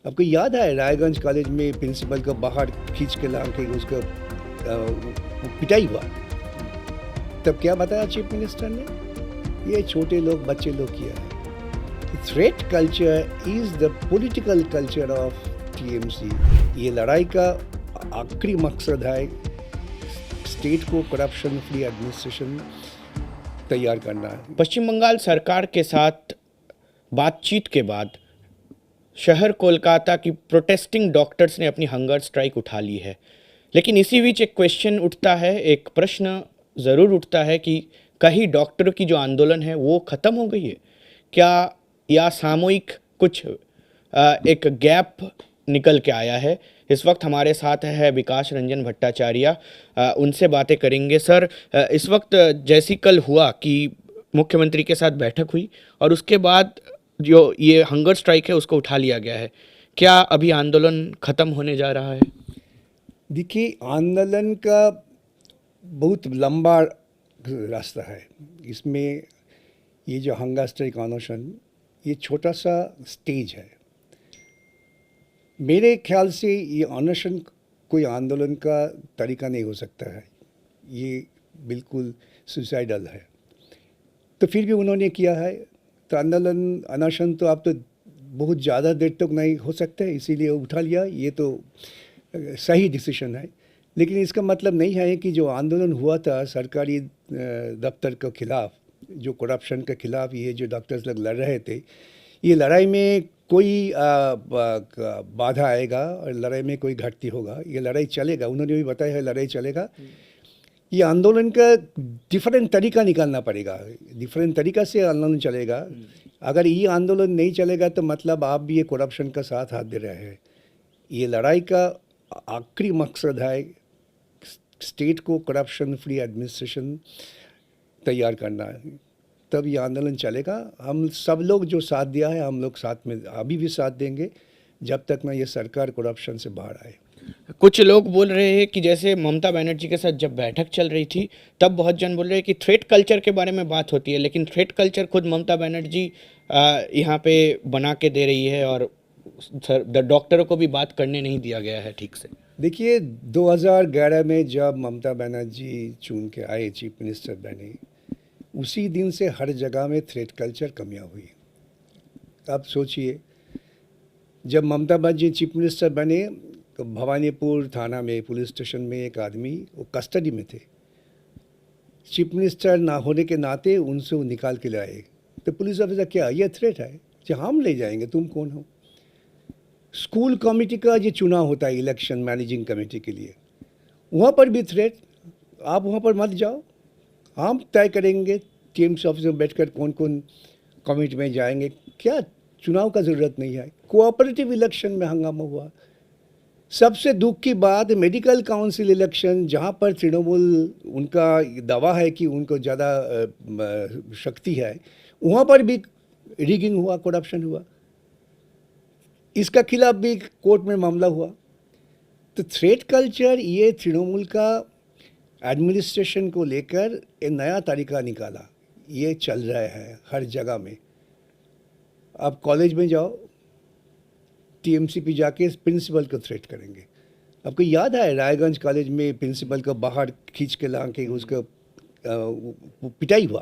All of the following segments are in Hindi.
आपको याद है रायगंज कॉलेज में प्रिंसिपल को बाहर खींच के ला के उसका पिटाई हुआ। तब क्या बताया चीफ मिनिस्टर ने? ये छोटे लोग बच्चे लोग किया है। Threat culture is the political culture of TMC. ये लड़ाई का आखिरी मकसद है स्टेट को करप्शन फ्री एडमिनिस्ट्रेशन तैयार करना है। पश्चिम बंगाल सरकार के साथ बातचीत के बाद शहर कोलकाता की प्रोटेस्टिंग डॉक्टर्स ने अपनी हंगर स्ट्राइक उठा ली है। लेकिन इसी बीच एक क्वेश्चन उठता है, एक प्रश्न ज़रूर उठता है कि कहीं डॉक्टरों की जो आंदोलन है वो ख़त्म हो गई है क्या, या सामूहिक कुछ एक गैप निकल के आया है। इस वक्त हमारे साथ है विकास रंजन भट्टाचार्य, उनसे बातें करेंगे। सर, इस वक्त जैसी कल हुआ कि मुख्यमंत्री के साथ बैठक हुई और उसके बाद जो ये हंगर स्ट्राइक है उसको उठा लिया गया है, क्या अभी आंदोलन ख़त्म होने जा रहा है? देखिए, आंदोलन का बहुत लंबा रास्ता है। इसमें ये जो हंगर स्ट्राइक अनशन ये छोटा सा स्टेज है। मेरे ख्याल से ये अनशन कोई आंदोलन का तरीका नहीं हो सकता है। ये बिल्कुल सुसाइडल है। तो फिर भी उन्होंने किया है। तो आंदोलन अनशन तो अब तो बहुत ज़्यादा देर तक नहीं हो सकता है, इसीलिए उठा लिया। ये तो सही डिसीजन है। लेकिन इसका मतलब नहीं है कि जो आंदोलन हुआ था सरकारी दफ्तर के खिलाफ, जो करप्शन के खिलाफ ये जो डॉक्टर्स लोग लड़ रहे थे, ये लड़ाई में कोई बाधा आएगा और लड़ाई में कोई घटती होगा। ये लड़ाई चलेगा, उन्होंने भी बताया है लड़ाई चलेगा। ये आंदोलन का डिफरेंट तरीका निकालना पड़ेगा, डिफरेंट तरीका से आंदोलन चलेगा। अगर ये आंदोलन नहीं चलेगा तो मतलब आप भी ये करप्शन का साथ हाथ दे रहे हैं। ये लड़ाई का आखिरी मकसद है स्टेट को करप्शन फ्री एडमिनिस्ट्रेशन तैयार करना है। तब ये आंदोलन चलेगा। हम सब लोग जो साथ दिया है, हम लोग साथ में अभी भी साथ देंगे जब तक ना ये सरकार करप्शन से बाहर आए। कुछ लोग बोल रहे हैं कि जैसे ममता बनर्जी के साथ जब बैठक चल रही थी तब बहुत जन बोल रहे हैं कि थ्रेट कल्चर के बारे में बात होती है, लेकिन थ्रेट कल्चर खुद ममता बनर्जी यहाँ पे बना के दे रही है और डॉक्टरों को भी बात करने नहीं दिया गया है ठीक से। देखिए, 2011 में जब ममता बनर्जी चुन के आए, चीफ मिनिस्टर बने, उसी दिन से हर जगह में थ्रेट कल्चर कमियाँ हुई। अब सोचिए, जब ममता बनर्जी चीफ मिनिस्टर बने तो भवानीपुर थाना में पुलिस स्टेशन में एक आदमी वो कस्टडी में थे। चीफ मिनिस्टर ना होने के नाते उनसे वो निकाल के लाए। तो पुलिस ऑफिसर, क्या ये थ्रेट है कि हम ले जाएंगे, तुम कौन हो? स्कूल कमेटी का जो चुनाव होता है इलेक्शन मैनेजिंग कमेटी के लिए, वहाँ पर भी थ्रेट, आप वहाँ पर मत जाओ, हम तय करेंगे टीएमसी ऑफिस में बैठकर कौन कौन कमेटी में जाएंगे। क्या चुनाव का ज़रूरत नहीं है? कोऑपरेटिव इलेक्शन में हंगामा हुआ। सबसे दुख की बात, मेडिकल काउंसिल इलेक्शन जहाँ पर तृणमूल उनका दावा है कि उनको ज़्यादा शक्ति है, वहाँ पर भी रिगिंग हुआ, करप्शन हुआ। इसका खिलाफ भी कोर्ट में मामला हुआ। तो थ्रेट कल्चर ये तृणमूल का एडमिनिस्ट्रेशन को लेकर एक नया तरीका निकाला, ये चल रहा है हर जगह में। आप कॉलेज में जाओ, टीएमसी पे जाके प्रिंसिपल को थ्रेट करेंगे। आपको याद है रायगंज कॉलेज में प्रिंसिपल को बाहर खींच के ला के उसका पिटाई हुआ।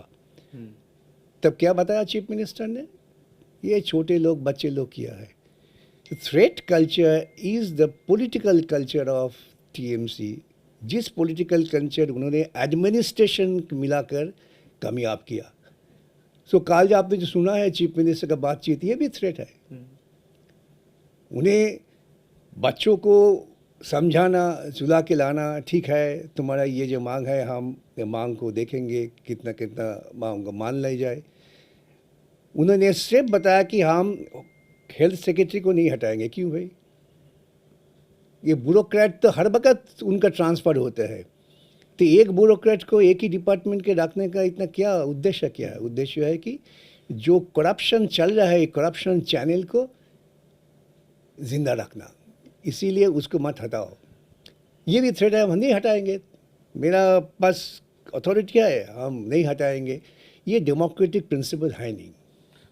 तब क्या बताया चीफ मिनिस्टर ने? ये छोटे लोग बच्चे लोग किया है। Threat culture is the political culture of TMC. जिस पॉलिटिकल कल्चर उन्होंने एडमिनिस्ट्रेशन मिलाकर कामयाब किया। सो कल आपने जो सुना है चीफ मिनिस्टर का बातचीत, ये भी थ्रेट है। उन्हें बच्चों को समझाना, सुला के लाना, ठीक है तुम्हारा ये जो मांग है हम मांग को देखेंगे, कितना कितना मांग मान ली जाए। उन्होंने सिर्फ बताया कि हम हेल्थ सेक्रेटरी को नहीं हटाएंगे। क्यों भाई? ये ब्यूरोक्रेट तो हर वक्त उनका ट्रांसफ़र होता है। तो एक ब्यूरोक्रेट को एक ही डिपार्टमेंट के रखने का इतना क्या उद्देश्य क्या है? उद्देश्य है कि जो करप्शन चल रहा है, करप्शन चैनल को जिंदा रखना, इसीलिए उसको मत हटाओ। ये भी थ्रेट है, हम नहीं हटाएंगे, मेरा पास अथॉरिटी है, हम नहीं हटाएंगे। ये डेमोक्रेटिक प्रिंसिपल है नहीं।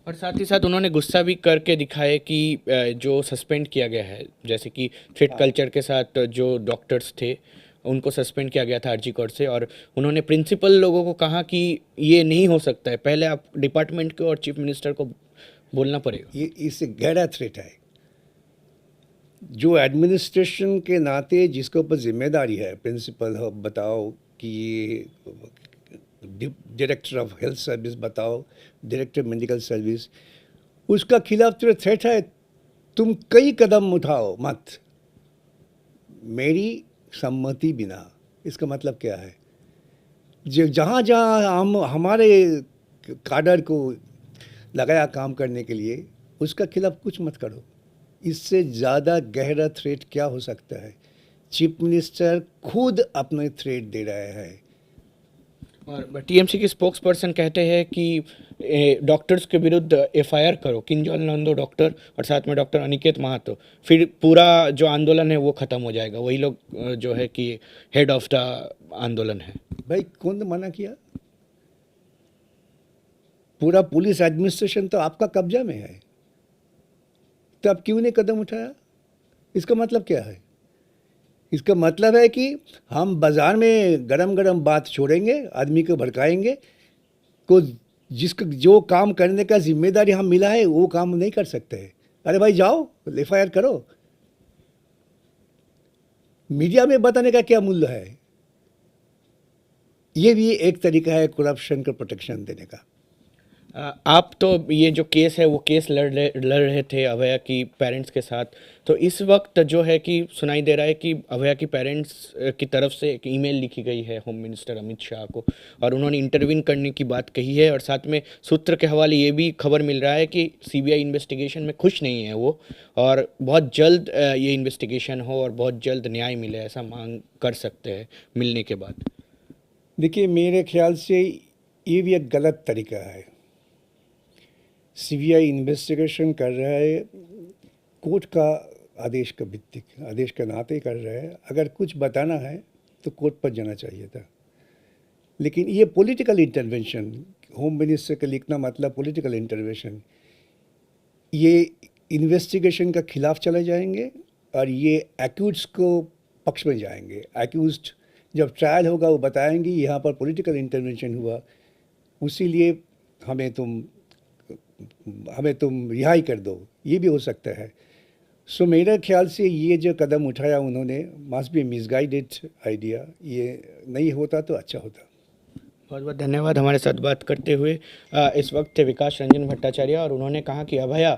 और साथ ही साथ उन्होंने गुस्सा भी करके दिखाया कि जो सस्पेंड किया गया है, जैसे कि थ्रेट कल्चर के साथ जो डॉक्टर्स थे उनको सस्पेंड किया गया था आरजी कोर्ट से, और उन्होंने प्रिंसिपल लोगों को कहा कि ये नहीं हो सकता है, पहले आप डिपार्टमेंट को और चीफ मिनिस्टर को बोलना पड़ेगा। ये इससे गहरा थ्रेट है। जो एडमिनिस्ट्रेशन के नाते जिसके ऊपर जिम्मेदारी है, प्रिंसिपल हो बताओ कि ये डायरेक्टर ऑफ हेल्थ सर्विस बताओ, डायरेक्टर मेडिकल सर्विस, उसका खिलाफ तो थ्रेट है, तुम कई कदम उठाओ मत मेरी सम्मति बिना। इसका मतलब क्या है? जो जहाँ जहाँ हम हमारे काडर को लगाया काम करने के लिए, उसका खिलाफ कुछ मत करो। इससे ज़्यादा गहरा थ्रेट क्या हो सकता है? चीफ मिनिस्टर खुद अपने थ्रेट दे रहे हैं। और टीएमसी के स्पोक्स पर्सन कहते हैं कि डॉक्टर्स के विरुद्ध एफआईआर करो, किंजल नंदो डॉक्टर और साथ में डॉक्टर अनिकेत महातो, फिर पूरा जो आंदोलन है वो ख़त्म हो जाएगा। वही लोग जो है कि हेड ऑफ द आंदोलन है। भाई कौन मना किया? पूरा पुलिस एडमिनिस्ट्रेशन तो आपका कब्जा में है, तो आप क्यों नहीं कदम उठाया? इसका मतलब क्या है? इसका मतलब है कि हम बाज़ार में गरम गरम बात छोड़ेंगे, आदमी को भड़काएंगे, को जिसको जो काम करने का जिम्मेदारी हम मिला है वो काम नहीं कर सकते हैं। अरे भाई जाओ एफआईआर करो। मीडिया में बताने का क्या मूल्य है? ये भी एक तरीका है करप्शन को प्रोटेक्शन देने का। आप तो ये जो केस है वो केस लड़ रहे थे अभया की पेरेंट्स के साथ, तो इस वक्त जो है कि सुनाई दे रहा है कि अभया की पेरेंट्स की तरफ से एक ईमेल लिखी गई है होम मिनिस्टर अमित शाह को, और उन्होंने इंटरवीन करने की बात कही है। और साथ में सूत्र के हवाले ये भी खबर मिल रहा है कि सीबीआई इन्वेस्टिगेशन में खुश नहीं है वो, और बहुत जल्द ये इन्वेस्टिगेशन हो और बहुत जल्द न्याय मिले, ऐसा मांग कर सकते हैं मिलने के बाद। देखिए, मेरे ख्याल से ये भी एक गलत तरीका है। सीबीआई इन्वेस्टिगेशन कर रहा है, कोर्ट का आदेश का भित्तिक आदेश के नाते कर रहा है। अगर कुछ बताना है तो कोर्ट पर जाना चाहिए था। लेकिन ये पॉलिटिकल इंटरवेंशन, होम मिनिस्टर का लिखना मतलब पॉलिटिकल इंटरवेंशन, ये इन्वेस्टिगेशन का खिलाफ चले जाएंगे और ये एक्यूज्ड को पक्ष में जाएंगे। एक्यूज्ड जब ट्रायल होगा वो बताएंगे यहाँ पर पॉलिटिकल इंटरवेंशन हुआ, उसीलिए हमें तुम रिहाई कर दो, ये भी हो सकता है। सो मेरे ख्याल से ये जो कदम उठाया उन्होंने मस्ट बी मिसगाइडेड आइडिया। ये नहीं होता तो अच्छा होता। बहुत बहुत धन्यवाद हमारे साथ बात करते हुए। इस वक्त थे विकास रंजन भट्टाचार्य, और उन्होंने कहा कि अभया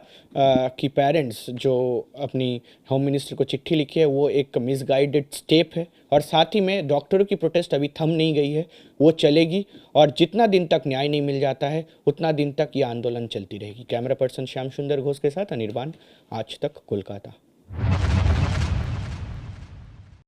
की पेरेंट्स जो अपनी होम मिनिस्टर को चिट्ठी लिखी है वो एक मिसगाइडेड स्टेप है, और साथ ही में डॉक्टरों की प्रोटेस्ट अभी थम नहीं गई है, वो चलेगी, और जितना दिन तक न्याय नहीं मिल जाता है उतना दिन तक ये आंदोलन चलती रहेगी। कैमरा पर्सन श्याम सुंदर घोष के साथ अनिर्बान, आज तक कोलकाता।